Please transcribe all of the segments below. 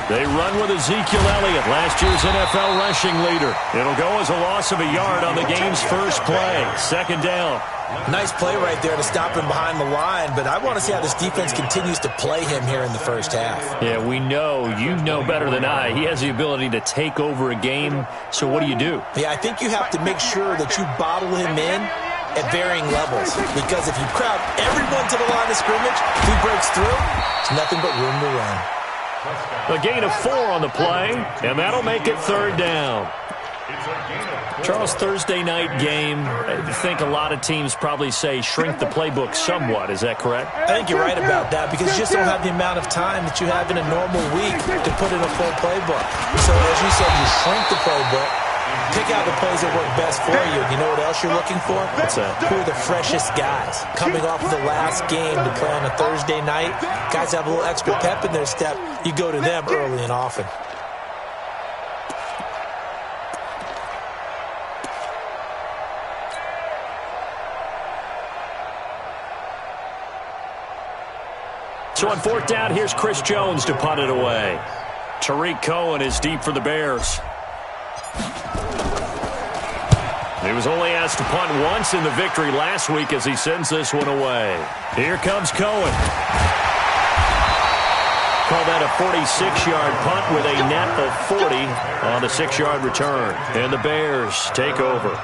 They run with Ezekiel Elliott, last year's NFL rushing leader. It'll go as a loss of a yard on the game's first play. Second down. Nice play right there to stop him behind the line, but I want to see how this defense continues to play him here in the first half. Yeah, we know. You know better than I. He has the ability to take over a game, so what do you do? Yeah, I think you have to make sure that you bottle him in at varying levels, because if you crowd everyone to the line of scrimmage, if he breaks through, it's nothing but room to run. A gain of 4 on the play, and that'll make it third down. Charles, Thursday night game, I think a lot of teams probably say shrink the playbook somewhat. Is that correct? I think you're right about that, because you just don't have the amount of time that you have in a normal week to put in a full playbook. So as you said, you shrink the playbook, pick out the plays that work best for you. You know what else you're looking for? What's that? Who are the freshest guys coming off of the last game to play on a Thursday night? Guys have a little extra pep in their step. You go to them early and often. So on fourth down, here's Chris Jones to punt it away. Tariq Cohen is deep for the Bears. He was only asked to punt once in the victory last week as he sends this one away. Here comes Cohen. Call that a 46-yard punt with a net of 40 on the 6-yard return. And the Bears take over.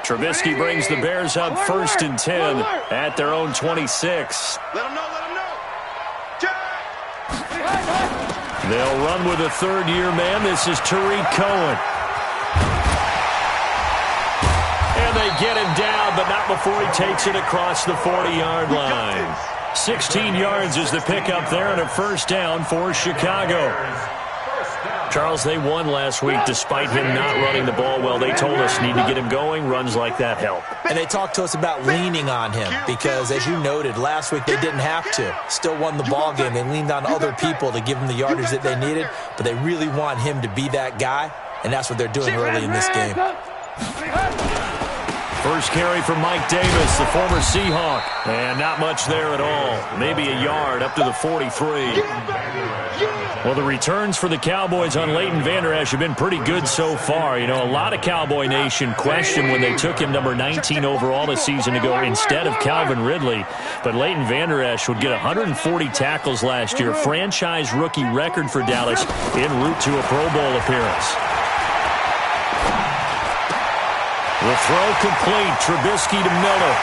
Trubisky brings the Bears up 1st and 10 at their own 26. Let them know, let them know. They'll run with a third-year man. This is Tariq Cohen. And they get him down, but not before he takes it across the 40-yard line. 16 yards is the pickup there and a first down for Chicago. Charles, they won last week despite him not running the ball well. They told us need to get him going. Runs like that help. And they talked to us about leaning on him because, as you noted, last week they didn't have to. Still won the ball game. They leaned on other people to give them the yardage that they needed, but they really want him to be that guy, and that's what they're doing early in this game. First carry from Mike Davis, the former Seahawk. And not much there at all. Maybe a yard up to the 43. Well, the returns for the Cowboys on Leighton Vander Esch have been pretty good so far. You know, a lot of Cowboy Nation questioned when they took him number 19 overall a season ago instead of Calvin Ridley. But Leighton Vander Esch would get 140 tackles last year, franchise rookie record for Dallas, en route to a Pro Bowl appearance. The throw complete. Trubisky to Miller.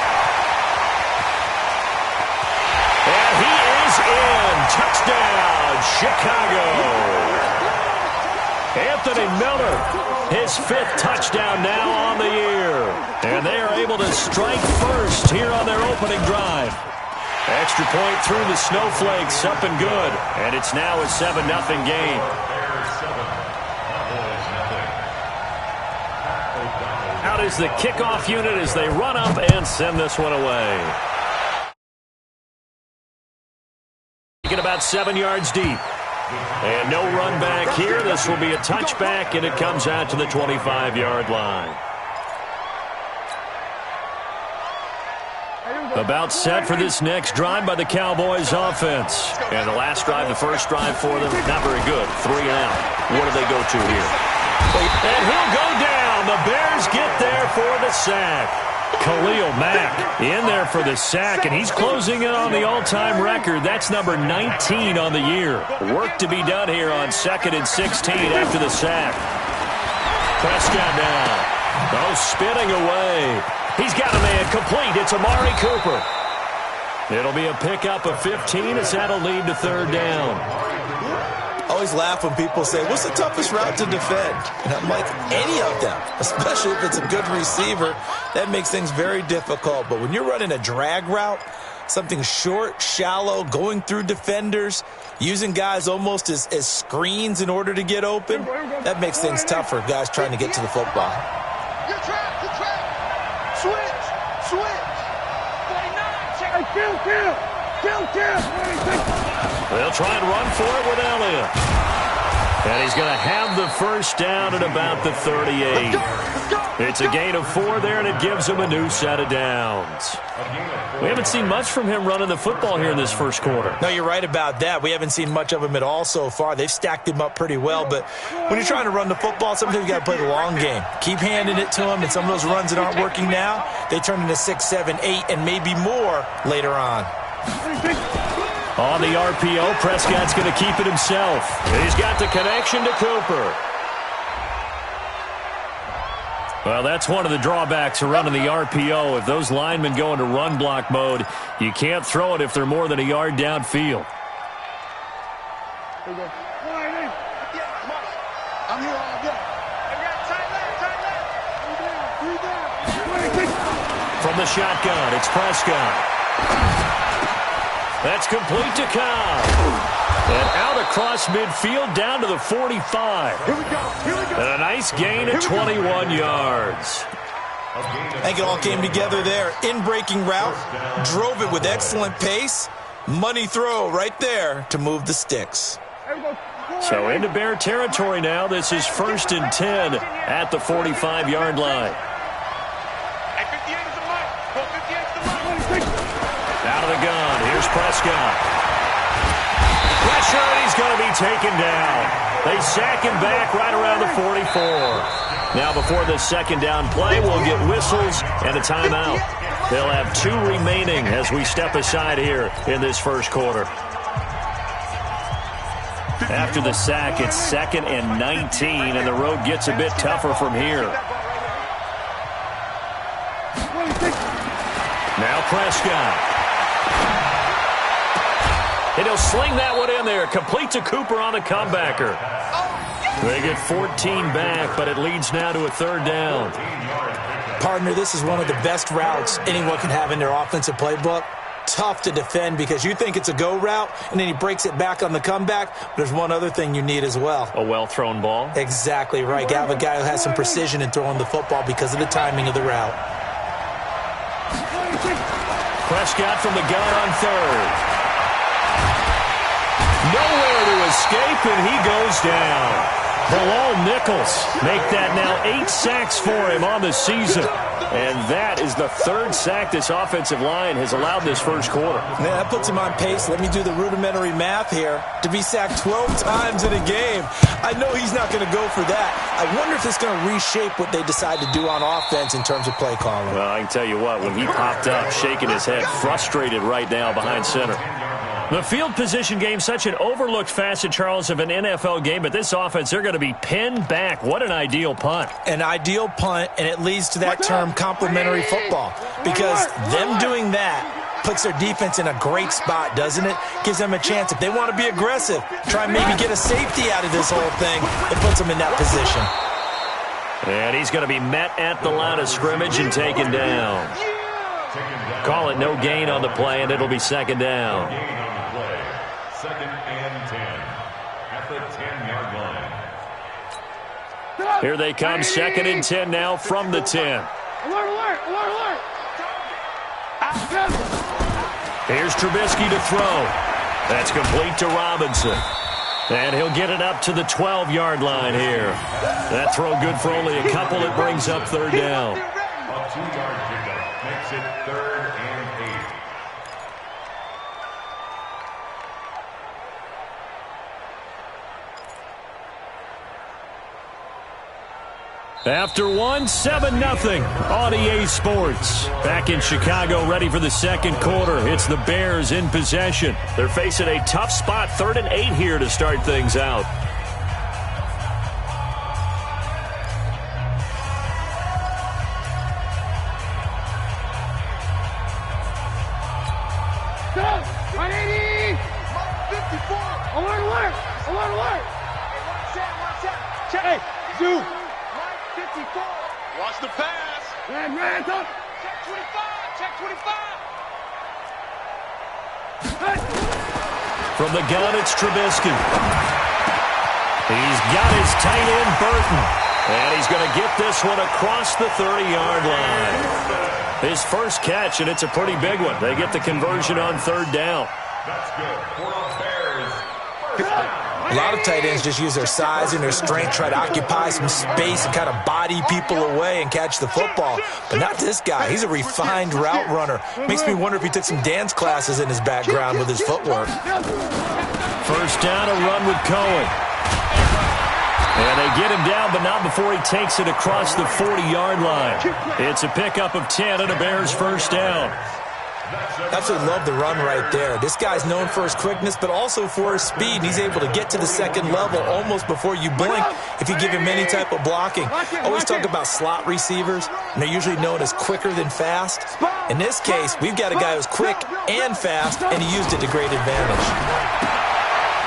And he is in. Touchdown, Chicago. Anthony Miller, his 5th touchdown now on the year. And they are able to strike first here on their opening drive. Extra point through the snowflakes, up and good. And it's now a 7-0 game. Out is the kickoff unit as they run up and send this one away. Get about 7 yards deep. And no run back here. This will be a touchback, and it comes out to the 25-yard line. About set for this next drive by the Cowboys offense. And the last drive, the first drive for them, not very good. 3 and out. What do they go to here? And he'll go down. The Bears get there for the sack. Khalil Mack in there for the sack, and he's closing in on the all-time record. That's number 19 on the year. Work to be done here on 2nd and 16 after the sack. Prescott now. Oh, spinning away. He's got a man complete. It's Amari Cooper. It'll be a pickup of 15 as that'll lead to 3rd down. I always laugh when people say, what's the toughest route to defend? And I'm like, any of them, especially if it's a good receiver. That makes things very difficult. But when you're running a drag route, something short, shallow, going through defenders, using guys almost as screens in order to get open, that makes things tough for guys trying to get to the football. Good trap. Switch. 49, check. They'll They'll try and run for it with Elliott. And he's going to have the first down at about the 38. It's a gain of 4 there, and it gives him a new set of downs. We haven't seen much from him running the football here in this first quarter. No, you're right about that. We haven't seen much of him at all so far. They've stacked him up pretty well, but when you're trying to run the football, sometimes you got to play the long game. Keep handing it to him, and some of those runs that aren't working now, they turn into 6, 7, 8, and maybe more later on. On the RPO, Prescott's going to keep it himself. He's got the connection to Cooper. Well, that's one of the drawbacks of running the RPO. If those linemen go into run block mode, you can't throw it if they're more than a yard downfield. I'm here all day. From the shotgun, it's Prescott. That's complete to Cobb. And out across midfield down to the 45. Here we go. And a nice gain at 21 yards. I think it all came together there. In-breaking route, drove it with excellent pace. Money throw right there to move the sticks. So into Bear territory now. This is 1st and 10 at the 45-yard line. Out of the gun. Here's Prescott. Pressure, and he's going to be taken down. They sack him back right around the 44. Now before this second down play, we'll get whistles and a timeout. They'll have 2 remaining as we step aside here in this first quarter. After the sack, it's 2nd and 19, and the road gets a bit tougher from here. Now Prescott. And he'll sling that one in there. Complete to Cooper on a comebacker. They get 14 back, but it leads now to a 3rd down. Partner, this is one of the best routes anyone can have in their offensive playbook. Tough to defend because you think it's a go route, and then he breaks it back on the comeback. There's one other thing you need as well. A well-thrown ball? Exactly right. You have a guy who has some precision in throwing the football because of the timing of the route. Prescott from the gun on 3rd. Nowhere to escape, and he goes down. Bilal Nichols make that now 8 sacks for him on the season. And that is the 3rd sack this offensive line has allowed this first quarter. Man, that puts him on pace. Let me do the rudimentary math here. To be sacked 12 times in a game, I know he's not going to go for that. I wonder if it's going to reshape what they decide to do on offense in terms of play calling. Well, I can tell you what, when he popped up, shaking his head, frustrated right now behind center. The field position game, such an overlooked facet, Charles, of an NFL game, but this offense, they're going to be pinned back. What an ideal punt. An ideal punt, and it leads to that term complementary football, because them doing that puts their defense in a great spot, doesn't it? Gives them a chance. If they want to be aggressive, try and maybe get a safety out of this whole thing, it puts them in that position. And he's going to be met at the line of scrimmage and taken down. Call it no gain on the play, and it'll be 2nd down. 2nd and 10 at the 10-yard line. Here they come, 2nd and 10 now from the 10. Alert, alert, alert, alert. Here's Trubisky to throw. That's complete to Robinson. And he'll get it up to the 12-yard line here. That throw good for only a couple. It brings up 3rd down. A 2-yard pickup makes it 3rd and 8. After one, 7-0 on EA Sports. Back in Chicago, ready for the second quarter. It's the Bears in possession. They're facing a tough spot, 3rd and 8 here to start things out. Go! 180! 54! Alert, alert! Alert, alert! Watch out! Check! Hey, Zoo! 54. Watch the pass. Man, up. Check 25. Check 25. From the gun, it's Trubisky. He's got his tight end, Burton. And he's going to get this one across the 30-yard line. His first catch, and it's a pretty big one. They get the conversion on 3rd down. That's good for the Bears. A lot of tight ends just use their size and their strength, try to occupy some space and kind of body people away and catch the football. But not this guy. He's a refined route runner. Makes me wonder if he took some dance classes in his background with his footwork. First down, a run with Cohen. And they get him down, but not before he takes it across the 40-yard line. It's a pickup of 10 and a Bears first down. Absolutely love the run right there. This guy's known for his quickness, but also for his speed. He's able to get to the second level almost before you blink if you give him any type of blocking. Always talk about slot receivers, and they're usually known as quicker than fast. In this case, we've got a guy who's quick and fast, and he used it to great advantage.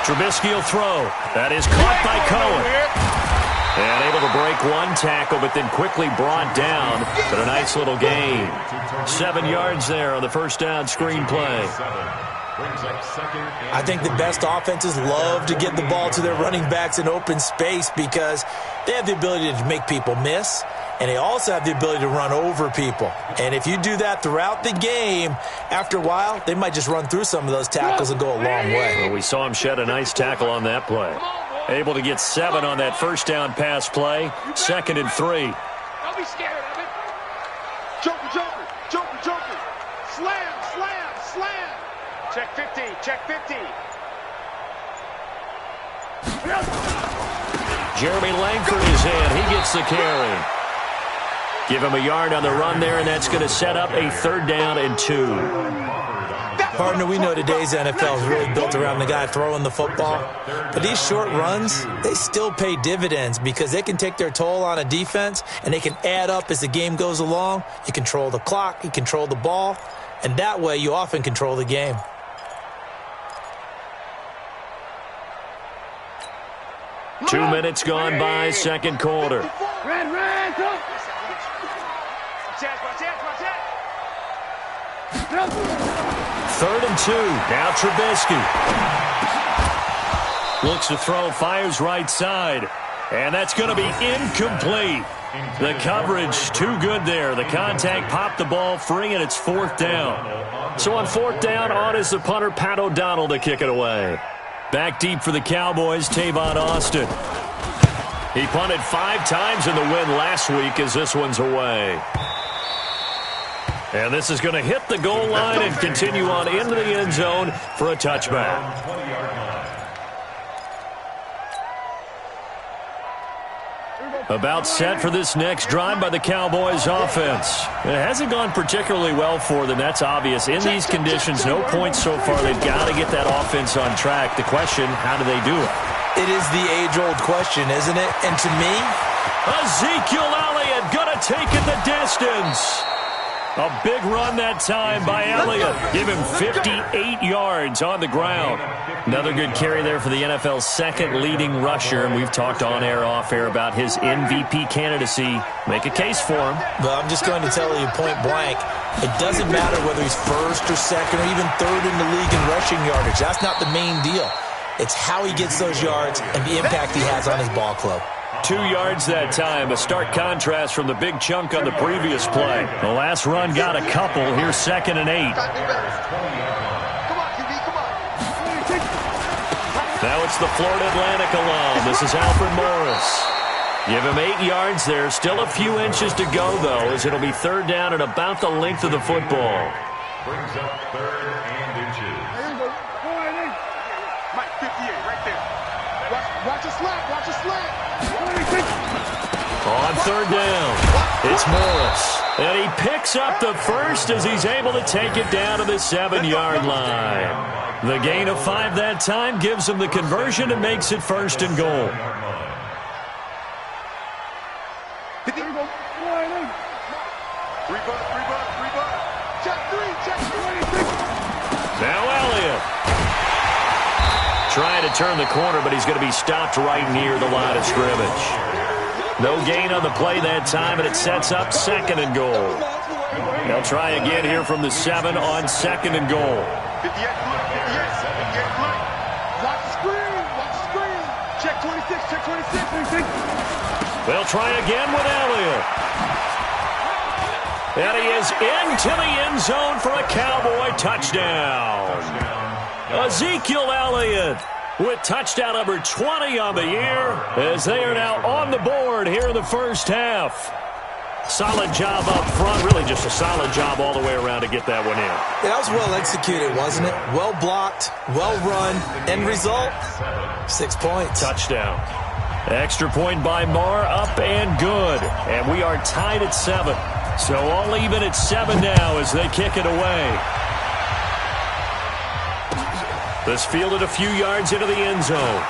Trubisky will throw. That is caught by Cohen. And able to break one tackle, but then quickly brought down. But a nice little gain. 7 yards there on the first down screen play. I think the best offenses love to get the ball to their running backs in open space because they have the ability to make people miss, and they also have the ability to run over people. And if you do that throughout the game, after a while, they might just run through some of those tackles and go a long way. Well, we saw him shed a nice tackle on that play. Able to get 7 on that first down pass play. 2nd and 3. Don't be scared of it. Joker, joker, joker, joker. Slam, slam, slam. Check 50, check 50. Jeremy Langford is in. He gets the carry. Give him a yard on the run there, and that's going to set up a 3rd down and 2. Partner, we know today's NFL is really built around the guy throwing the football. But these short runs, they still pay dividends because they can take their toll on a defense, and they can add up as the game goes along. You control the clock, you control the ball, and that way you often control the game. Two minutes gone by, second quarter. Red, go. Third and 2. Now Trubisky. Looks to throw, fires right side. And that's going to be incomplete. The coverage too good there. The contact popped the ball free, and it's 4th down. So on 4th down, on is the punter, Pat O'Donnell, to kick it away. Back deep for the Cowboys, Tavon Austin. He punted 5 times in the win last week as this one's away. And this is going to hit the goal line and continue on into the end zone for a touchback. About set for this next drive by the Cowboys offense. It hasn't gone particularly well for them. That's obvious. In these conditions, no points so far. They've got to get that offense on track. The question, how do they do it? It is the age-old question, isn't it? And to me, Ezekiel Elliott going to take it the distance. A big run that time by Elliott. Give him 58 yards on the ground. Another good carry there for the NFL's 2nd leading rusher, and we've talked on air, off air about his MVP candidacy. Make a case for him. But I'm just going to tell you point blank, it doesn't matter whether he's 1st or 2nd or even 3rd in the league in rushing yardage. That's not the main deal. It's how he gets those yards and the impact he has on his ball club. 2 yards that time, a stark contrast from the big chunk on the previous play. The last run got a couple. Here's 2nd and 8. Now it's the Florida Atlantic alum. This is Alfred Morris. Give him 8 yards there. Still a few inches to go, though, as it'll be 3rd down and about the length of the football. Brings up 3rd and inches. Mike, 58, right there. Watch a slant, watch a slant. On 3rd down, it's Morris. And he picks up the first as he's able to take it down to the 7-yard line. The gain of 5 that time gives him the conversion and makes it 1st and goal. Now Elliott. Trying to turn the corner, but he's going to be stopped right near the line of scrimmage. No gain on the play that time, and it sets up 2nd and goal. They'll try again here from the 7 on 2nd and goal. Watch the screen, watch the screen. Check 26, check 26. They'll try again with Elliott. And he is into the end zone for a Cowboy touchdown. Ezekiel Elliott with touchdown number 20 on the year, as they are now on the board here in the first half. Solid job up front, really just a solid job all the way around to get that one in. Yeah, that was well executed, wasn't it? Well blocked, well run. End result, 6 points. Touchdown. Extra point by Marr, up and good. And we are tied at 7. So all even at 7 now as they kick it away. This fielded a few yards into the end zone.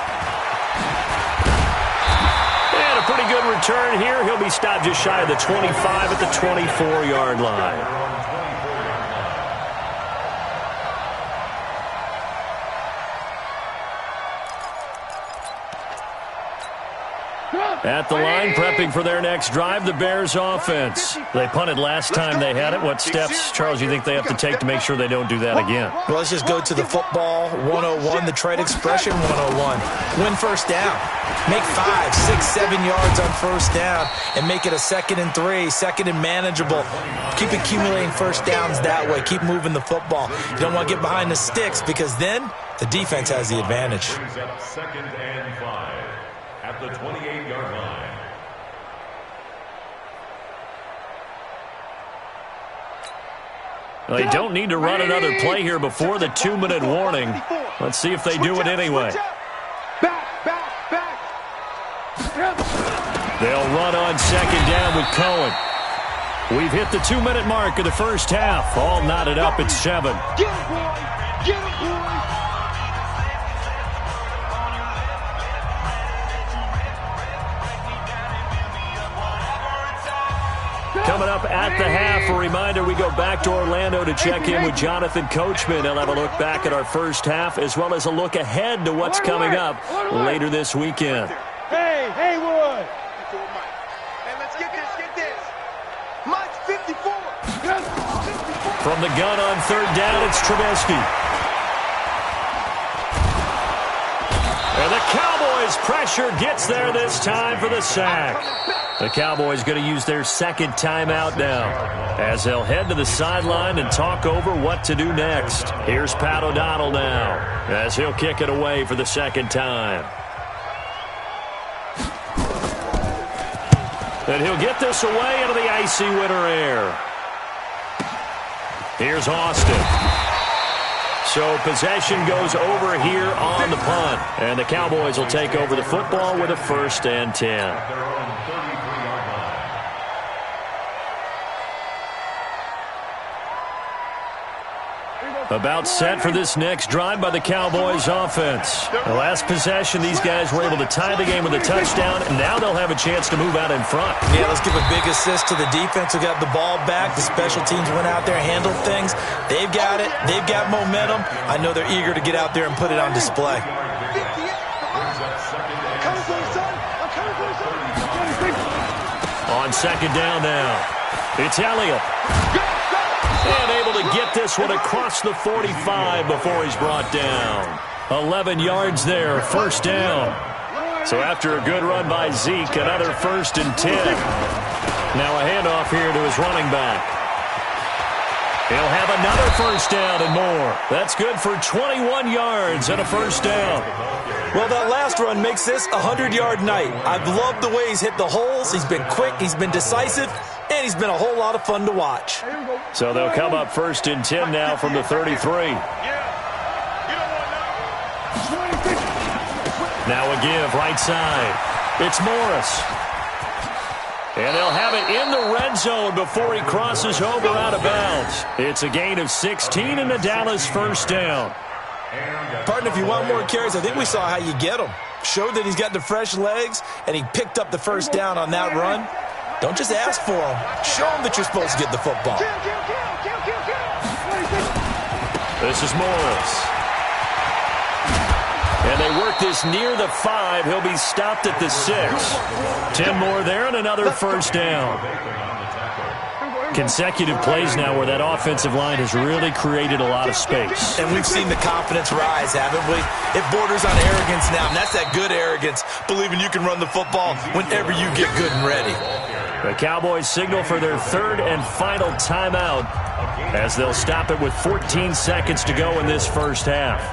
And a pretty good return here. He'll be stopped just shy of the 25 at the 24-yard line. At the line, prepping for their next drive, the Bears offense. They punted last time they had it. What steps, Charles, you think they have to take to make sure they don't do that again? Well, let's just go to the football 101, the trade expression 101. Win first down. Make 5, 6, 7 yards on first down and make it a 2nd and 3, 2nd and manageable. Keep accumulating first downs that way. Keep moving the football. You don't want to get behind the sticks because then the defense has the advantage. 2nd and 5 at the 28-yard line. Well, they don't need to run another play here before the 2-minute warning. Let's see if they do it anyway. They'll run on 2nd down with Cohen. We've hit the 2-minute mark of the first half. All knotted up at 7. Get him, boy! Get him, boy! Coming up at the half, a reminder, we go back to Orlando to check in with Jonathan Coachman. He'll have a look back at our first half as well as a look ahead to what's coming up later this weekend. Hey, Haywood! Hey, let's get this. Mike's 54. From the gun on 3rd down, it's Trubisky. And the Cowboys' pressure gets there this time for the sack. The Cowboys going to use their 2nd timeout now as they'll head to the sideline and talk over what to do next. Here's Pat O'Donnell now as he'll kick it away for the 2nd time. And he'll get this away into the icy winter air. Here's Austin. So possession goes over here on the punt. And the Cowboys will take over the football with a 1st and 10. About set for this next drive by the Cowboys offense. The last possession, these guys were able to tie the game with a touchdown, and now they'll have a chance to move out in front. Yeah, let's give a big assist to the defense who got the ball back. The special teams went out there, handled things. They've got it. They've got momentum. I know they're eager to get out there and put it on display. On 2nd down now, it's Elliott. And able to get this one across the 45 before he's brought down. 11 yards there, 1st down. So after a good run by Zeke, another 1st and 10. Now a handoff here to his running back. He'll have another 1st down and more. That's good for 21 yards and a 1st down. Well, that last run makes this a 100-yard night. I've loved the way he's hit the holes. He's been quick. He's been decisive. And he's been a whole lot of fun to watch. So they'll come up 1st and 10 now from the 33. Now a give, right side. It's Morris. And they'll have it in the red zone before he crosses over out of bounds. It's a gain of 16 and a Dallas 1st down. Partner, if you want more carries, I think we saw how you get them. Showed that he's got the fresh legs, and he picked up the 1st down on that run. Don't just ask for them. Show them that you're supposed to get the football. This is Morris. And they work this near the 5. He'll be stopped at the 6. 10 more there and another 1st down. Consecutive plays now where that offensive line has really created a lot of space. And we've seen the confidence rise, haven't we? It borders on arrogance now, and that's that good arrogance, believing you can run the football whenever you get good and ready. The Cowboys signal for their 3rd and final timeout as they'll stop it with 14 seconds to go in this first half.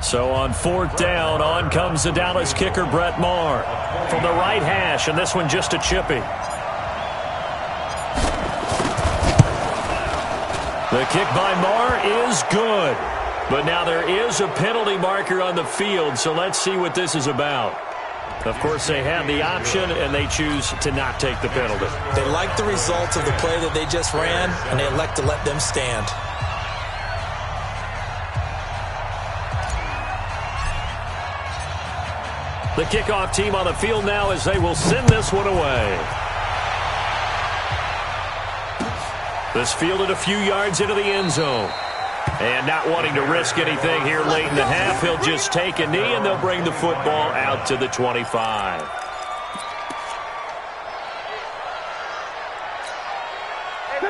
So on 4th down, on comes the Dallas kicker, Brett Maher. From the right hash, and this one just a chippy. The kick by Maher is good. But now there is a penalty marker on the field, so let's see what this is about. Of course, they have the option, and they choose to not take the penalty. They like the results of the play that they just ran, and they elect to let them stand. The kickoff team on the field now as they will send this one away. This fielded a few yards into the end zone. And not wanting to risk anything here late in the half, he'll just take a knee, and they'll bring the football out to the 25.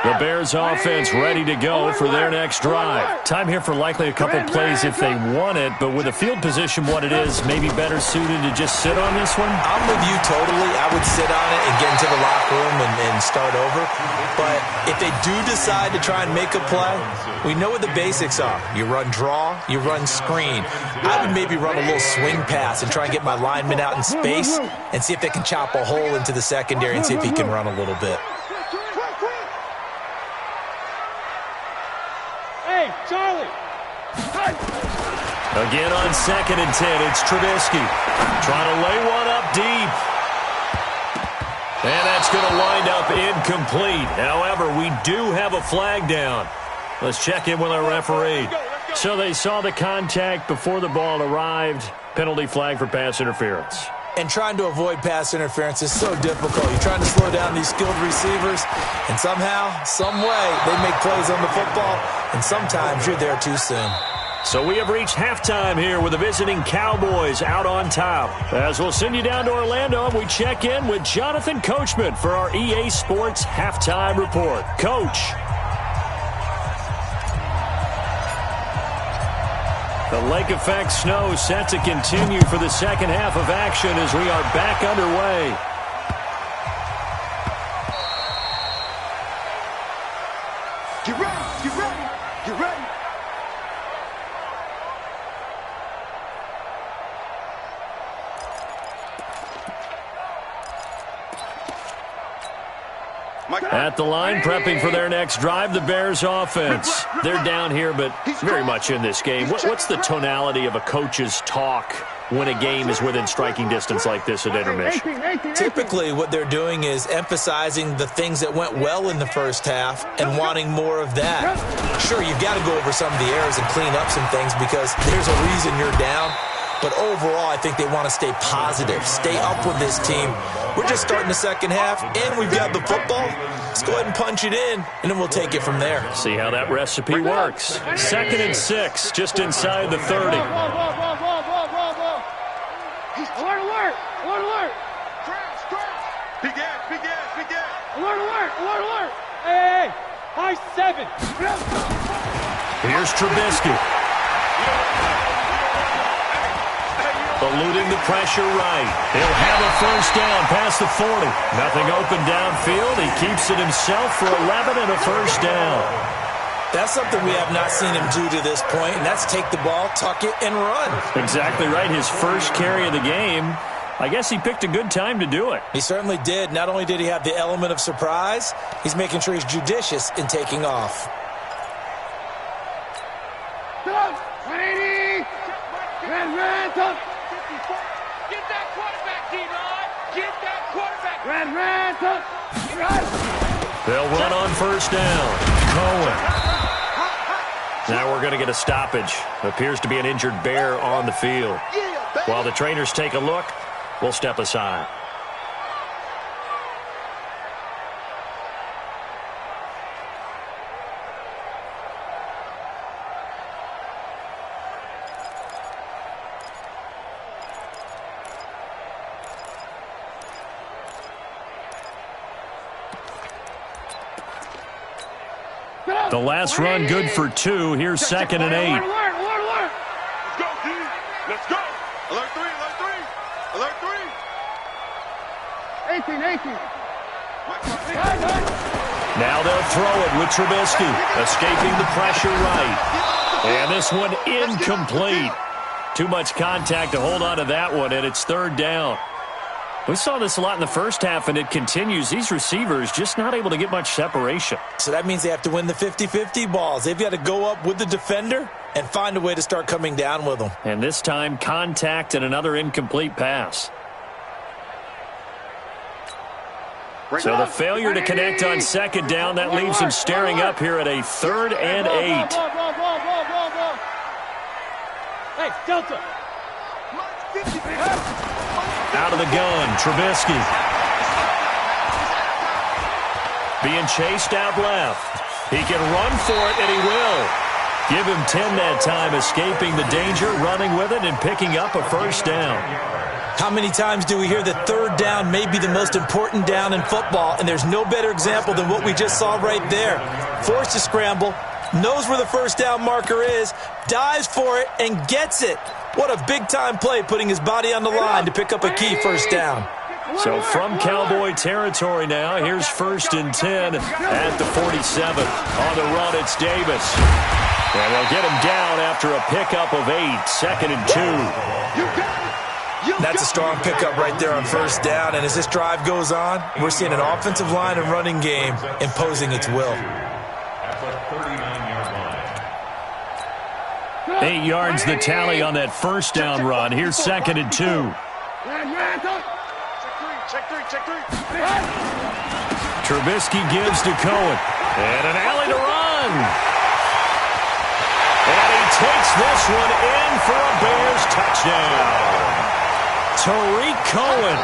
The Bears offense ready to go for their next drive. Time here for likely a couple plays if they want it, but with the field position what it is, maybe better suited to just sit on this one? I'm with you totally. I would sit on it and get into the locker room and start over. But if they do decide to try and make a play, we know what the basics are. You run draw, you run screen. I would maybe run a little swing pass and try and get my lineman out in space and see if they can chop a hole into the secondary and see if he can run a little bit. Charlie! Again on 2nd and 10, it's Trubisky. Trying to lay one up deep. And that's going to wind up incomplete. However, we do have a flag down. Let's check in with our referee. So they saw the contact before the ball arrived. Penalty flag for pass interference. And trying to avoid pass interference is so difficult. You're trying to slow down these skilled receivers, and somehow, some way, they make plays on the football, and sometimes you're there too soon. So we have reached halftime here with the visiting Cowboys out on top. As we'll send you down to Orlando, and we check in with Jonathan Coachman for our EA Sports Halftime Report. Coach. The lake effect snow set to continue for the second half of action as we are back underway. Get ready, get ready, get ready. At the line, prepping for their next drive, the Bears offense. They're down here, but very much in this game. What's the tonality of a coach's talk when a game is within striking distance like this at intermission? Typically, what they're doing is emphasizing the things that went well in the first half and wanting more of that. Sure, you've got to go over some of the errors and clean up some things because there's a reason you're down. But overall, I think they want to stay positive, stay up with this team. We're just starting the second half, and we've got the football. Let's go ahead and punch it in, and then we'll take it from there. See how that recipe works. 2nd and 6, just inside the 30. Alert, alert, alert, alert. Big ass, big ass, big ass. Alert, alert, alert, alert. Hey, high 7. Here's Trubisky. Eluding the pressure right. He'll have a first down past the 40. Nothing open downfield. He keeps it himself for 11 and a first down. That's something we have not seen him do to this point, and that's take the ball, tuck it, and run. Exactly right. His first carry of the game. I guess he picked a good time to do it. He certainly did. Not only did he have the element of surprise, he's making sure he's judicious in taking off. 180. Red, Get that quarterback, D-Line. Get that quarterback. red. They'll run on first down. Cohen. Now we're going to get a stoppage. Appears to be an injured Bear on the field. While the trainers take a look, we'll step aside. The last run good for 2. Here's 2nd and 8. Alert. Let's go, D. Let's go. Alert 3, alert 3. Alert 3. 18. Now they'll throw it with Trubisky, escaping the pressure right. And this one incomplete. Too much contact to hold on to that one, and it's third down. We saw this a lot in the first half, and it continues. These receivers just not able to get much separation. So that means they have to win the 50-50 balls. They've got to go up with the defender and find a way to start coming down with them. And this time, contact and another incomplete pass. So the failure to connect on second down, that leaves him staring up here at a 3rd and 8. Hey, Delta. Out of the gun, Trubisky. Being chased out left. He can run for it, and he will. Give him 10 that time, escaping the danger, running with it, and picking up a first down. How many times do we hear that third down may be the most important down in football, and there's no better example than what we just saw right there. Forced to scramble, knows where the first down marker is, dives for it, and gets it. What a big-time play, putting his body on the line to pick up a key first down. So from Cowboy territory now, here's 1st and 10 at the 47. On the run, it's Davis. And they'll get him down after a pickup of 8, 2nd and 2. That's a strong pickup right there on first down, and as this drive goes on, we're seeing an offensive line and running game imposing its will. At the 39-yard line. 8 yards the tally on that first down run. Here's 2nd and 2. Check three. Trubisky gives to Cohen. And an alley to run. And he takes this one in for a Bears touchdown. Tariq Cohen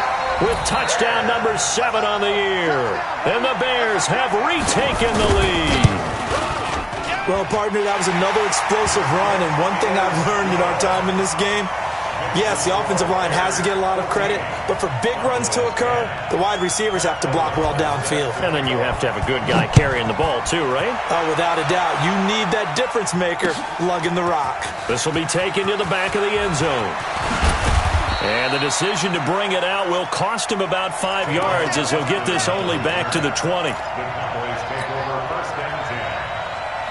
with touchdown number 7 on the year. And the Bears have retaken the lead. Well, partner, that was another explosive run, and one thing I've learned in our time in this game, yes, the offensive line has to get a lot of credit, but for big runs to occur, the wide receivers have to block well downfield. And then you have to have a good guy carrying the ball too, right? Oh, without a doubt. You need that difference maker lugging the rock. This will be taken to the back of the end zone. And the decision to bring it out will cost him about 5 yards as he'll get this only back to the 20. The Cowboys take over 1st and 10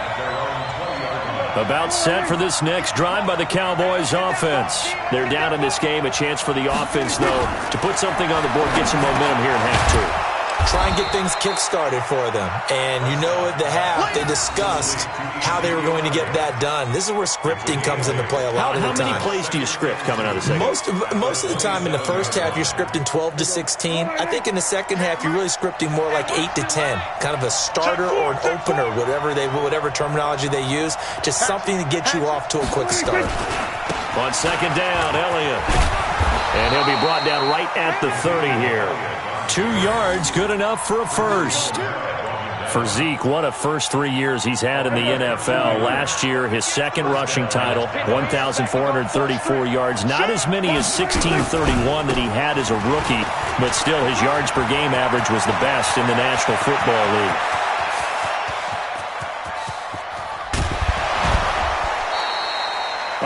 at their own 20-yard line. About set for this next drive by the Cowboys offense. They're down in this game. A chance for the offense, though, to put something on the board, get some momentum here in half 2. Try and get things kick-started for them. And you know at the half, they discussed how they were going to get that done. This is where scripting comes into play a lot of the time. How many plays do you script coming out of the second? Most of the time in the first half, you're scripting 12 to 16. I think in the second half, you're really scripting more like 8 to 10. Kind of a starter or an opener, whatever terminology they use. Just something to get you off to a quick start. On second down, Elliott. And he'll be brought down right at the 30 here. 2 yards, good enough for a first. For Zeke, what a first 3 years he's had in the NFL. Last year, his second rushing title, 1,434 yards. Not as many as 1,631 that he had as a rookie, but still his yards per game average was the best in the National Football League.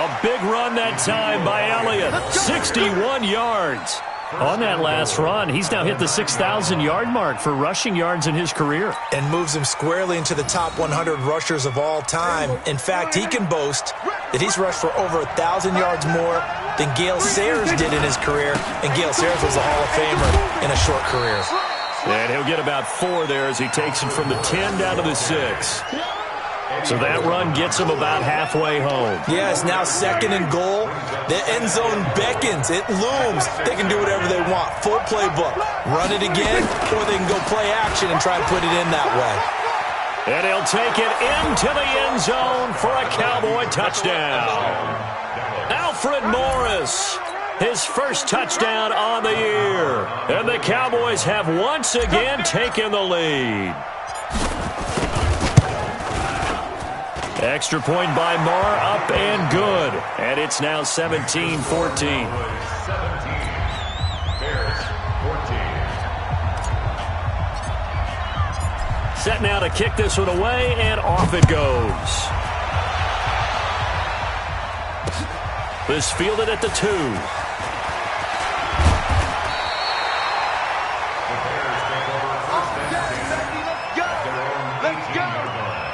A big run that time by Elliott, 61 yards. On that last run, he's now hit the 6,000-yard mark for rushing yards in his career. And moves him squarely into the top 100 rushers of all time. In fact, he can boast that he's rushed for over 1,000 yards more than Gale Sayers did in his career. And Gale Sayers was a Hall of Famer in a short career. And he'll get about 4 there as he takes it from the 10 down to the 6. So that run gets him about halfway home. Yeah, it's now 2nd and goal. The end zone beckons. It looms. They can do whatever they want. Full playbook. Run it again, or they can go play action and try and put it in that way. And he'll take it into the end zone for a Cowboy touchdown. Alfred Morris, his first touchdown on the year. And the Cowboys have once again taken the lead. Extra point by Marr, up and good. And it's now 17-14. 17, Bears 14. Set now to kick this one away, and off it goes. This fielded at the 2. The Bears take over 1st and 10 at their own 18-yard line.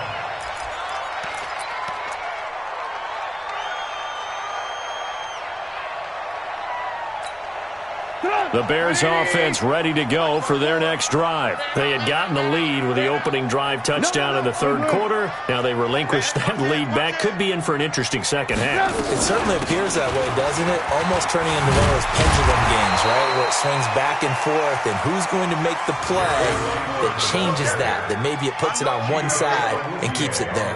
The Bears offense ready to go for their next drive. They had gotten the lead with the opening drive touchdown in the third quarter. Now they relinquished that lead back. Could be in for an interesting second half. It certainly appears that way, doesn't it? Almost turning into one of those pendulum games, right, where it swings back and forth, and who's going to make the play that changes that maybe it puts it on one side and keeps it there.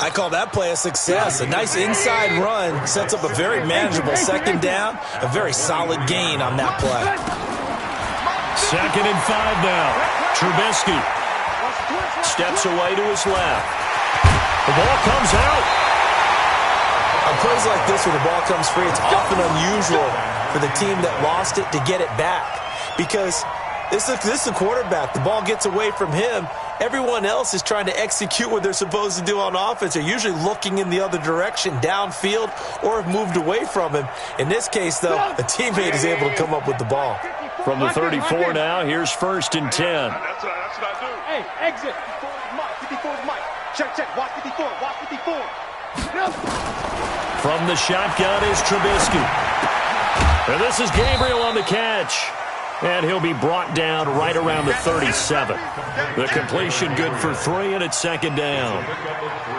I call that play a success. A nice inside run sets up a very manageable second down, a very solid gain on that play. 2nd and 5 now. Trubisky steps away to his left. The ball comes out. On plays like this where the ball comes free, it's often unusual for the team that lost it to get it back because this is the quarterback. The ball gets away from him. Everyone else is trying to execute what they're supposed to do on offense. They're usually looking in the other direction, downfield, or have moved away from him. In this case, though, a teammate is able to come up with the ball. From the 34 now, here's 1st and 10. That's what I do. Hey, exit. 54 is Mike. Check. Watch 54. Watch 54. From the shotgun is Trubisky. And this is Gabriel on the catch. And he'll be brought down right around the 37. The completion good for 3, and it's 2nd down.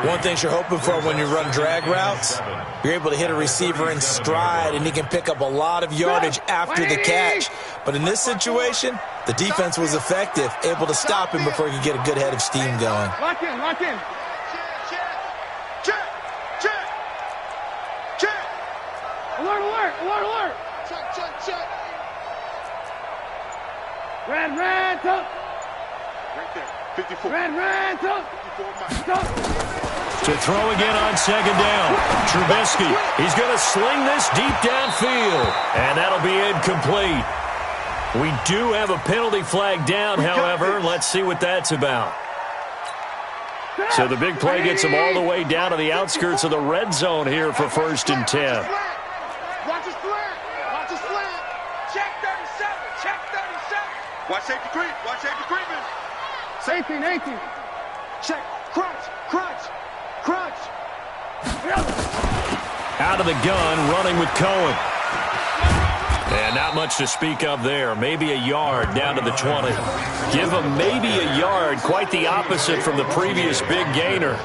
One thing you're hoping for when you run drag routes, you're able to hit a receiver in stride, and he can pick up a lot of yardage after the catch. But in this situation, the defense was effective, able to stop him before he could get a good head of steam going. Lock in. Check. Alert. Check. Red, top. Right there. 54. Red, top. 54, Mike. To throw again on 2nd down. Trubisky, he's going to sling this deep downfield. And that'll be incomplete. We do have a penalty flag down, however. Let's see what that's about. So the big play gets him all the way down to the outskirts of the red zone here for 1st and 10. Watch his slant. Check 37. Watch safety creeping. Safety, 18. Check. Crunch. Out of the gun, running with Cohen. And not much to speak of there. Maybe a yard down to the 20. Give him maybe a yard. Quite the opposite from the previous big gainer.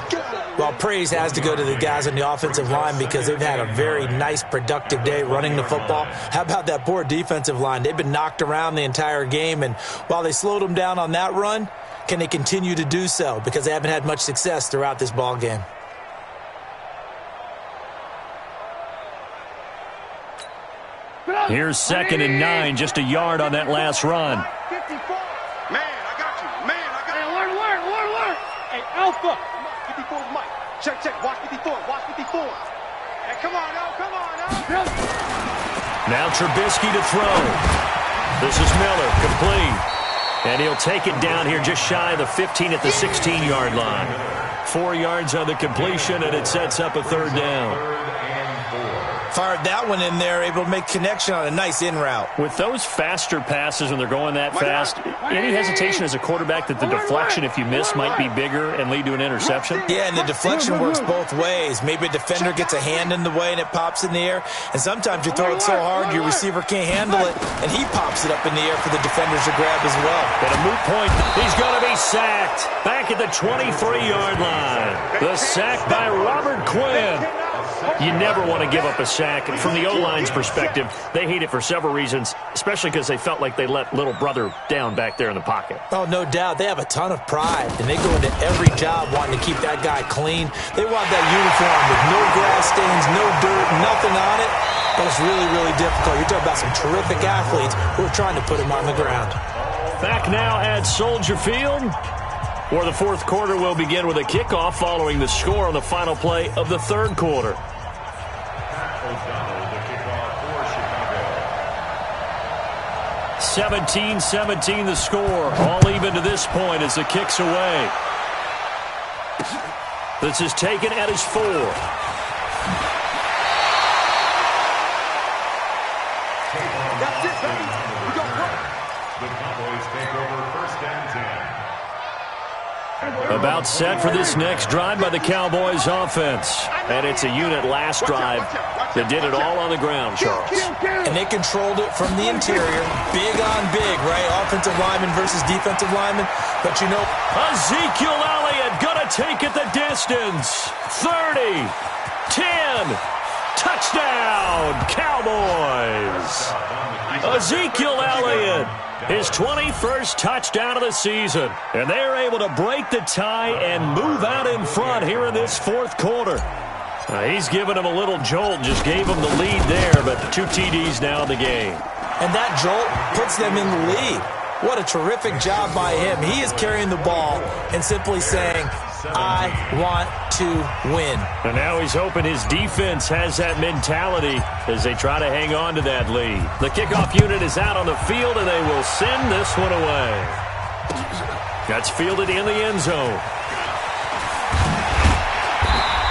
Well, praise has to go to the guys on the offensive line because they've had a very nice, productive day running the football. How about that poor defensive line? They've been knocked around the entire game, and while they slowed them down on that run, can they continue to do so? Because they haven't had much success throughout this ball game. Here's 2nd and 9, just a yard on that last run. 54. Man, I got you. Hey, alert. Hey, Alpha. 54 is Mike. Check. Watch 54. Hey, come on. Now Trubisky to throw. This is Miller, complete. And he'll take it down here just shy of the 15 at the 16-yard line. 4 yards on the completion, and it sets up a 3rd down. Fired that one in there, able to make connection on a nice in route. With those faster passes when they're going that fast, any hesitation as a quarterback that the deflection, if you miss, might be bigger and lead to an interception? Yeah, and the deflection works both ways. Maybe a defender gets a hand in the way and it pops in the air, and sometimes you throw it so hard your receiver can't handle it, and he pops it up in the air for the defenders to grab as well. At a moot point, he's going to be sacked. Back at the 23-yard line. The sack by Robert Quinn. You never want to give up a sack. From the O-line's perspective, they hate it for several reasons, especially because they felt like they let little brother down back there in the pocket. Oh, no doubt. They have a ton of pride, and they go into every job wanting to keep that guy clean. They want that uniform with no grass stains, no dirt, nothing on it. But it's really, really difficult. You're talking about some terrific athletes who are trying to put him on the ground. Back now at Soldier Field, where the 4th quarter will begin with a kickoff following the score on the final play of the 3rd quarter. 17-17 the score. All even to this point as the kick's away. This is taken at his 4. That's it, baby. We got work. The Cowboys take over 1st and 10. About set for this next drive by the Cowboys offense. And it's a unit last drive that did it all on the ground, Charles. And they controlled it from the interior. Big on big, right? Offensive lineman versus defensive lineman. But you know, Ezekiel Elliott gonna take it the distance. 30, 10, touchdown, Cowboys. Ezekiel Elliott, his 21st touchdown of the season. And they're able to break the tie and move out in front here in this fourth quarter. He's given him a little jolt, just gave him the lead there, but 2 TDs now in the game. And that jolt puts them in the lead. What a terrific job by him. He is carrying the ball and simply saying, I want to win. And now he's hoping his defense has that mentality as they try to hang on to that lead. The kickoff unit is out on the field, and they will send this one away. That's fielded in the end zone.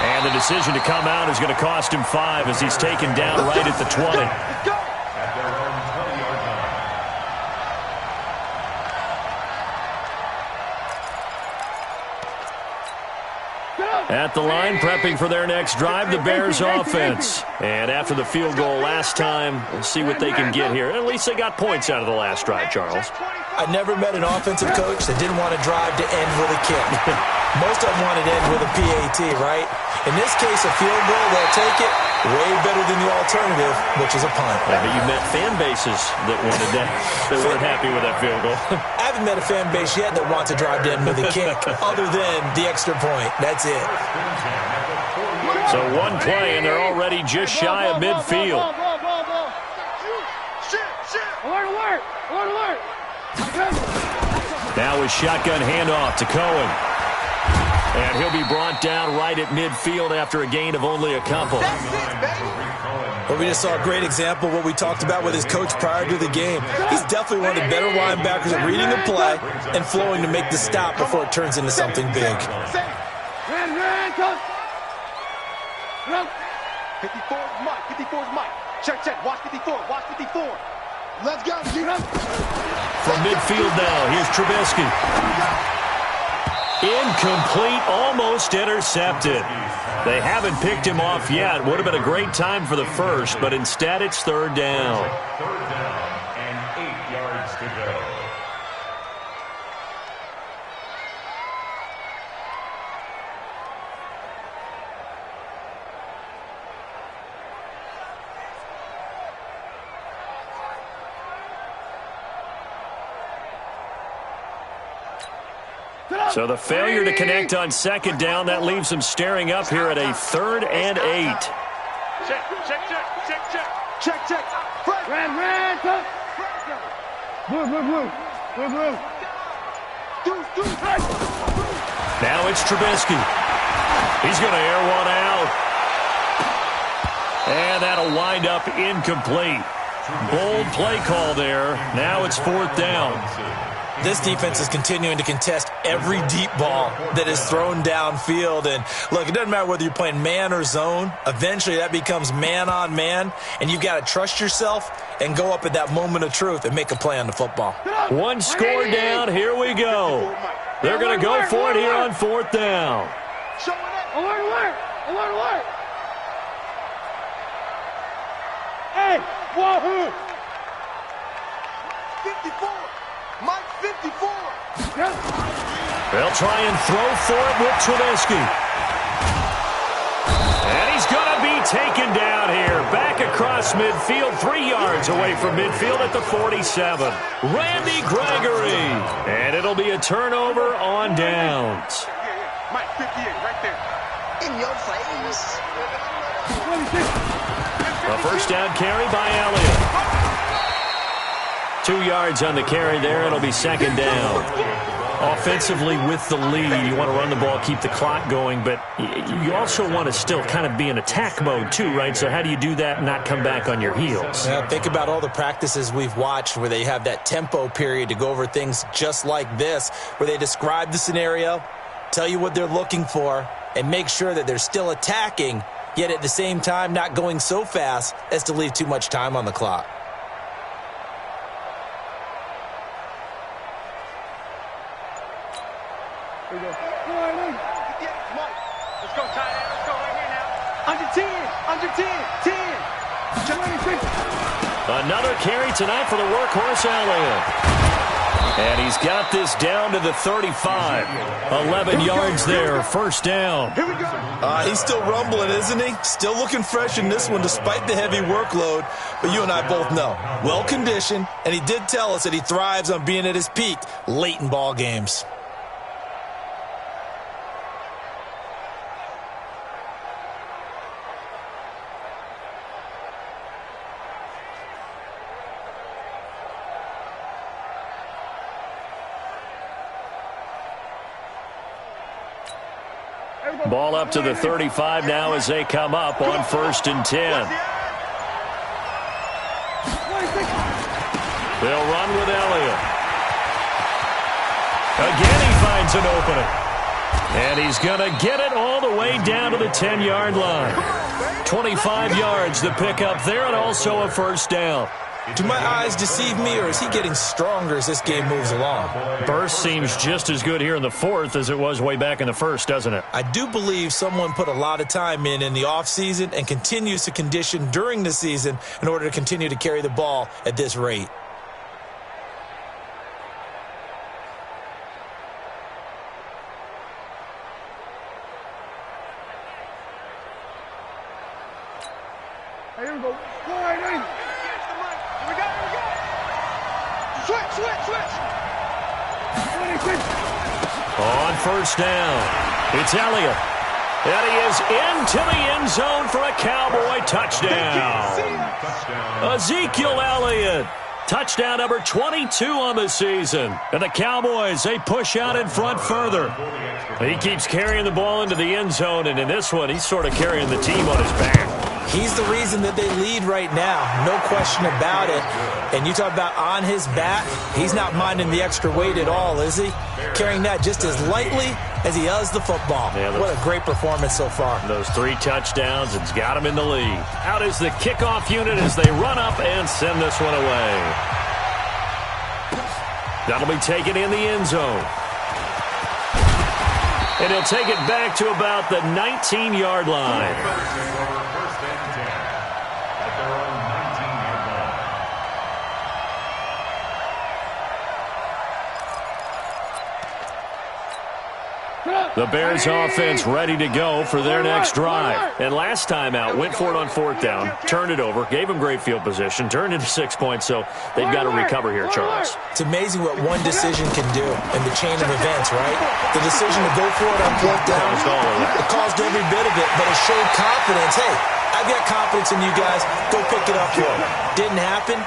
And the decision to come out is going to cost him 5 as he's taken down right at the 20. At the line, prepping for their next drive, the Bears offense. And after the field goal last time, we'll see what they can get here. At least they got points out of the last drive, Charles. I never met an offensive coach that didn't want to drive to end with a kick. Most of them wanted to end with a PAT, right? In this case, a field goal, they'll take it. Way better than the alternative, which is a punt. Yeah, but you met fan bases that wanted that, that weren't happy with that field goal. I haven't met a fan base yet that wants to drive to end with a kick, other than the extra point. That's it. So one play, and they're already just shy of midfield. Now a shotgun handoff to Cohen. And he'll be brought down right at midfield after a gain of only a couple. Well, we just saw a great example of what we talked about with his coach prior to the game. He's definitely one of the better linebackers at reading the play and flowing to make the stop before it turns into something big. 54's Mike. 54's Mike. Check. Watch 54. Watch 54. Let's go. From midfield now, here's Trubisky. Incomplete, almost intercepted. They haven't picked him off yet. Would have been a great time for the first, but instead it's third down. Third down and 8 yards to go. So the failure to connect on second down, that leaves them staring up here at a 3rd and 8. Check. Now it's Trubisky. He's going to air one out. And that'll wind up incomplete. Bold play call there. Now it's 4th down. This defense is continuing to contest every deep ball that is thrown downfield. And look, it doesn't matter whether you're playing man or zone. Eventually that becomes man on man. And you've got to trust yourself and go up at that moment of truth and make a play on the football. One score down. Here we go. They're going to go for it here on 4th down. Alert. Hey, wahoo! 54. Mike 54. They'll try and throw for it with Trubisky. And he's going to be taken down here. Back across midfield, 3 yards away from midfield at the 47. Randy Gregory. And it'll be a turnover on downs. Mike 58, right there. In your face. A first down carry by Elliott. 2 yards on the carry there. It'll be 2nd down. Offensively with the lead, you want to run the ball, keep the clock going, but you also want to still kind of be in attack mode too, right? So how do you do that and not come back on your heels? Yeah, think about all the practices we've watched where they have that tempo period to go over things just like this, where they describe the scenario, tell you what they're looking for, and make sure that they're still attacking, yet at the same time not going so fast as to leave too much time on the clock. Here we go. Under 10, 10. Another carry tonight for the workhorse Elliott. And he's got this down to the 35. 11 yards there, first down. Here we go. He's still rumbling, isn't he? Still looking fresh in this one despite the heavy workload. But you and I both know, well-conditioned, and he did tell us that he thrives on being at his peak late in ball games. Ball up to the 35 now as they come up on 1st and 10. They'll run with Elliott. Again he finds an opening. And he's going to get it all the way down to the 10-yard line. 25 yards the pickup there, and also a first down. Do my eyes deceive me, or is he getting stronger as this game moves along? Burst seems just as good here in the 4th as it was way back in the 1st, doesn't it? I do believe someone put a lot of time in the offseason and continues to condition during the season in order to continue to carry the ball at this rate. Here we go. Go right in. Switch. On first down, it's Elliott. And he is into the end zone for a Cowboy touchdown. Ezekiel Elliott. Touchdown number 22 on the season. And the Cowboys, they push out in front further. He keeps carrying the ball into the end zone, and in this one, he's sort of carrying the team on his back. He's the reason that they lead right now, no question about it. And you talk about on his back, he's not minding the extra weight at all, is he? Carrying that just as lightly as he does the football. Yeah, what a great performance so far. Those 3 touchdowns, it's got him in the lead. Out is the kickoff unit as they run up and send this one away. That'll be taken in the end zone. And he'll take it back to about the 19-yard line. The Bears offense ready to go for their next drive. And last time out, went for it on 4th down, turned it over, gave them great field position, turned into 6 points, so they've got to recover here, Charles. It's amazing what one decision can do in the chain of events, right? The decision to go for it on 4th down, it caused every bit of it, but it showed confidence. Hey, I've got confidence in you guys. Go pick it up for them. Didn't happen.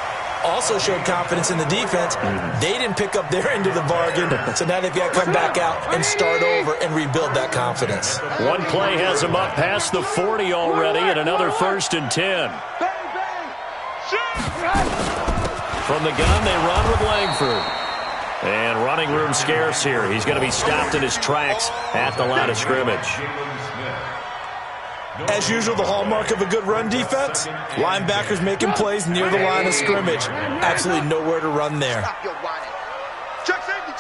Also showed confidence in the defense. They didn't pick up their end of the bargain, so now they've got to come back out and start over and rebuild that confidence. One play has them up past the 40 already, and another 1st and 10. From the gun, they run with Langford. And running room scarce here. He's going to be stopped in his tracks at the line of scrimmage. As usual, the hallmark of a good run defense, linebackers making plays near the line of scrimmage. Absolutely nowhere to run there. Check safety.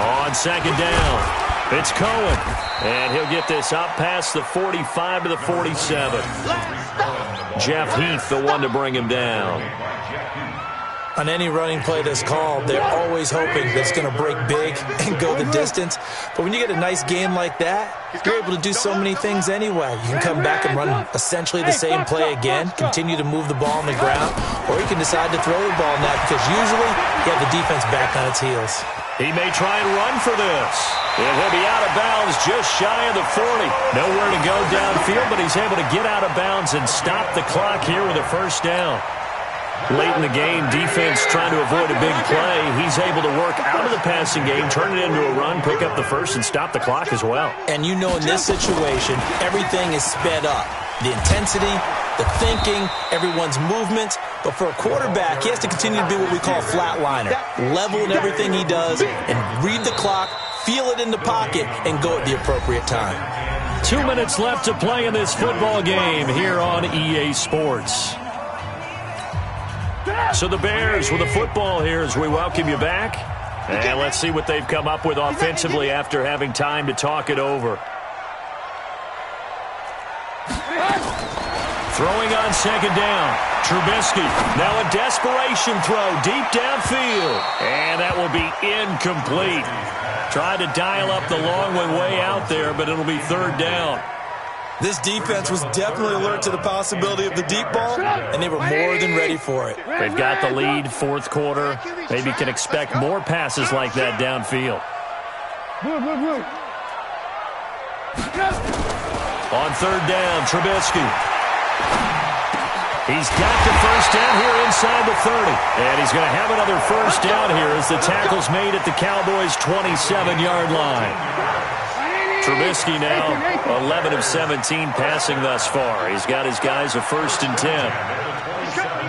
On 2nd down, it's Cohen. And he'll get this up past the 45 to the 47. Jeff Heath, the one to bring him down. On any running play that's called, they're always hoping that it's going to break big and go the distance. But when you get a nice game like that, you're able to do so many things anyway. You can come back and run essentially the same play again, continue to move the ball on the ground, or you can decide to throw the ball now because usually you have the defense back on its heels. He may try and run for this. And he'll be out of bounds just shy of the 40. Nowhere to go downfield, but he's able to get out of bounds and stop the clock here with a first down. Late in the game, defense trying to avoid a big play. He's able to work out of the passing game, turn it into a run, pick up the first, and stop the clock as well. And you know in this situation, everything is sped up. The intensity, the thinking, everyone's movements. But for a quarterback, he has to continue to be what we call a flatliner. Level in everything he does and read the clock, feel it in the pocket, and go at the appropriate time. 2 minutes left to play in this football game here on EA Sports. So the Bears with the football here as we welcome you back. And let's see what they've come up with offensively after having time to talk it over. Throwing on second down. Trubisky. Now a desperation throw deep downfield. And that will be incomplete. Tried to dial up the long one way out there, but it'll be third down. This defense was definitely alert to the possibility of the deep ball, and they were more than ready for it. They've got the lead, fourth quarter. Maybe can expect more passes like that downfield. On third down, Trubisky. He's got the first down here inside the 30. And he's going to have another first down here as the tackle's made at the Cowboys' 27-yard line. Trubisky now 11 of 17 passing thus far. He's got his guys a 1st and 10. He's coming.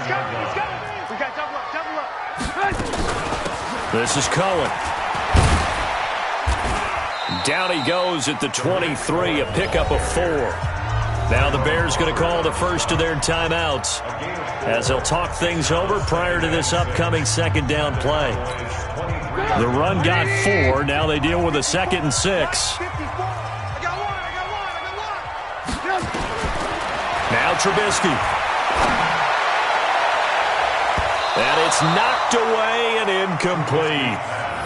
We got double up. This is Cohen. Down he goes at the 23, a pickup of 4. Now the Bears going to call the first of their timeouts as they'll talk things over prior to this upcoming second down play. The run got 4. Now they deal with a 2nd and 6. Now Trubisky. And it's knocked away and incomplete.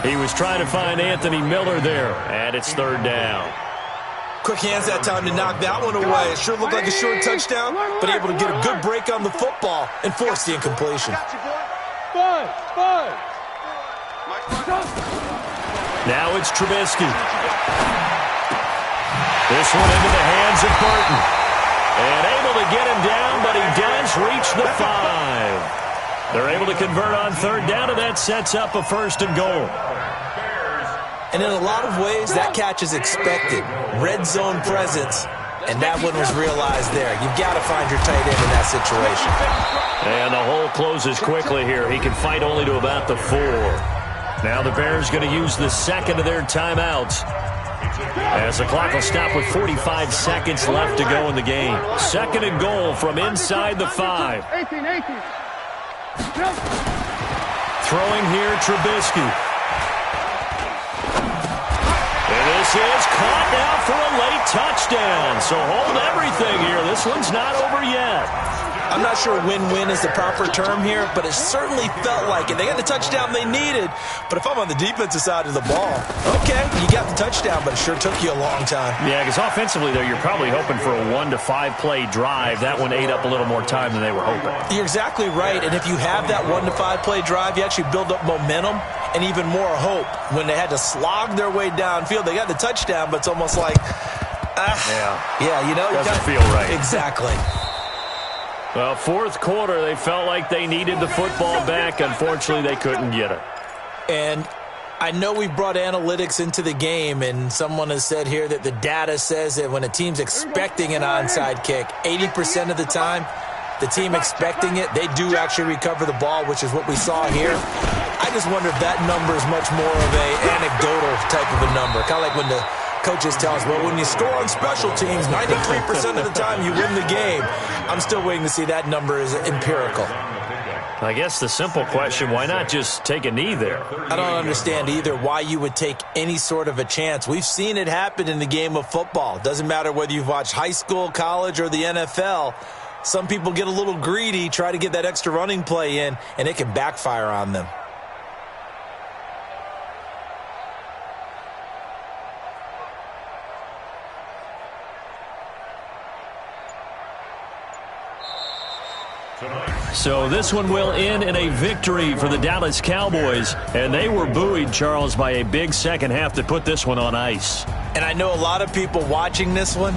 He was trying to find Anthony Miller there, and it's third down. Quick hands that time to knock that one away. It sure looked like a short touchdown, but able to get a good break on the football and force the incompletion. Now it's Trubisky. This one into the hands of Burton. And able to get him down, but he does reach the 5. They're able to convert on third down, and that sets up a 1st and goal. And in a lot of ways, that catch is expected. Red zone presence, and that one was realized there. You've got to find your tight end in that situation. And the hole closes quickly here. He can fight only to about the 4. Now the Bears going to use the second of their timeouts as the clock will stop with 45 seconds left to go in the game. 2nd and goal from inside the 5. Throwing here, Trubisky. And this is caught now for a late touchdown. So hold everything here. This one's not over yet. I'm not sure win-win is the proper term here, but it certainly felt like it. They got the touchdown they needed, but if I'm on the defensive side of the ball, okay, you got the touchdown, but it sure took you a long time. Yeah, because offensively, though, you're probably hoping for a 1 to 5 play drive. That one ate up a little more time than they were hoping. You're exactly right, and if you have that 1 to 5 play drive, you actually build up momentum and even more hope. When they had to slog their way downfield, they got the touchdown, but it's almost like, doesn't feel right. Exactly. Well, fourth quarter, they felt like they needed the football back. Unfortunately, they couldn't get it. And I know we brought analytics into the game, and someone has said here that the data says that when a team's expecting an onside kick, 80% of the time, the team expecting it, they do actually recover the ball, which is what we saw here. I just wonder if that number is much more of an anecdotal type of a number, kind of like when the coaches tell us, well, when you score on special teams, 93% of the time you win the game. I'm still waiting to see that number is empirical. I guess the simple question, why not just take a knee there? I don't understand either why you would take any sort of a chance. We've seen it happen in the game of football. Doesn't matter whether you've watched high school, college, or the NFL. Some people get a little greedy, try to get that extra running play in, and it can backfire on them. So this one will end in a victory for the Dallas Cowboys. And they were buoyed, Charles, by a big second half that put this one on ice. And I know a lot of people watching this one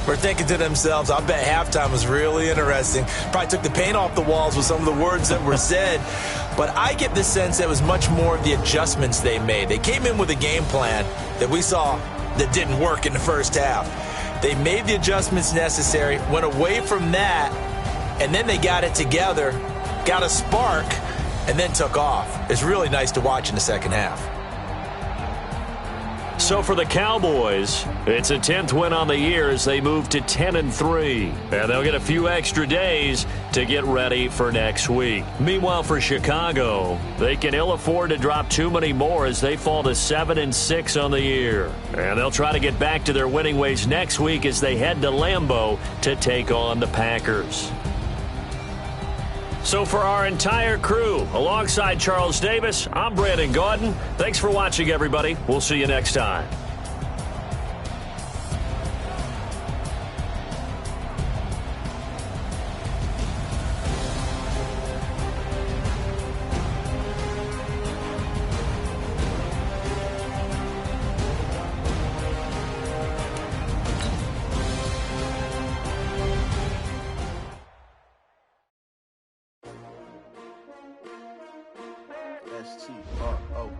were thinking to themselves, I bet halftime was really interesting. Probably took the paint off the walls with some of the words that were said. But I get the sense that it was much more of the adjustments they made. They came in with a game plan that we saw that didn't work in the first half. They made the adjustments necessary, went away from that, and then they got it together, got a spark, and then took off. It's really nice to watch in the second half. So for the Cowboys, it's a 10th win on the year as they move to 10-3. And they'll get a few extra days to get ready for next week. Meanwhile, for Chicago, they can ill afford to drop too many more as they fall to 7-6 on the year. And they'll try to get back to their winning ways next week as they head to Lambeau to take on the Packers. So for our entire crew, alongside Charles Davis, I'm Brandon Gaudin. Thanks for watching, everybody. We'll see you next time. S-T-R-O.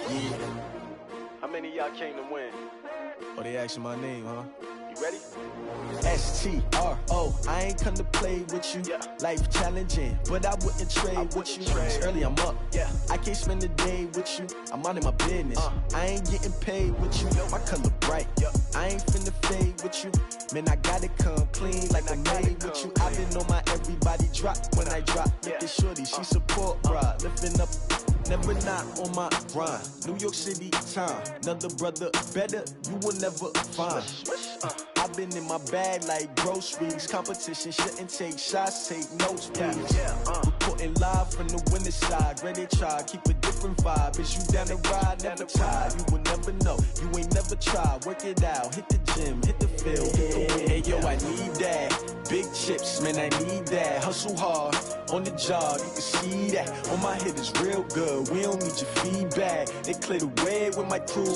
Yeah. How many of y'all came to win? Oh, they asking my name, huh? You ready? S-T-R-O. I ain't come to play with you. Yeah. Life challenging, but I wouldn't trade with you. It's early, I'm up. Yeah. I can't spend the day with you. I'm out in my business. I ain't getting paid with you. My color bright. Yeah. I ain't finna fade with you. Man, I gotta come clean like I made with you. I've been on my everybody drop when I drop. Look at shorty, she support bra. Lifting up, never not on my grind. New York City time, another brother better, you will never find. I've been in my bag like groceries. Competition shouldn't take shots, take notes, please. Reporting live from the winning side. Ready to try, keep a different vibe. Is you down the ride, never tired. You will never know, you ain't never tried. Work it out, hit the gym, hit the field, hit the win. Hey yo, I need that. Big chips, man, I need that. Hustle hard, on the job, you can see that. On my hit is real good, we don't need your feedback. They clear the way with my crew.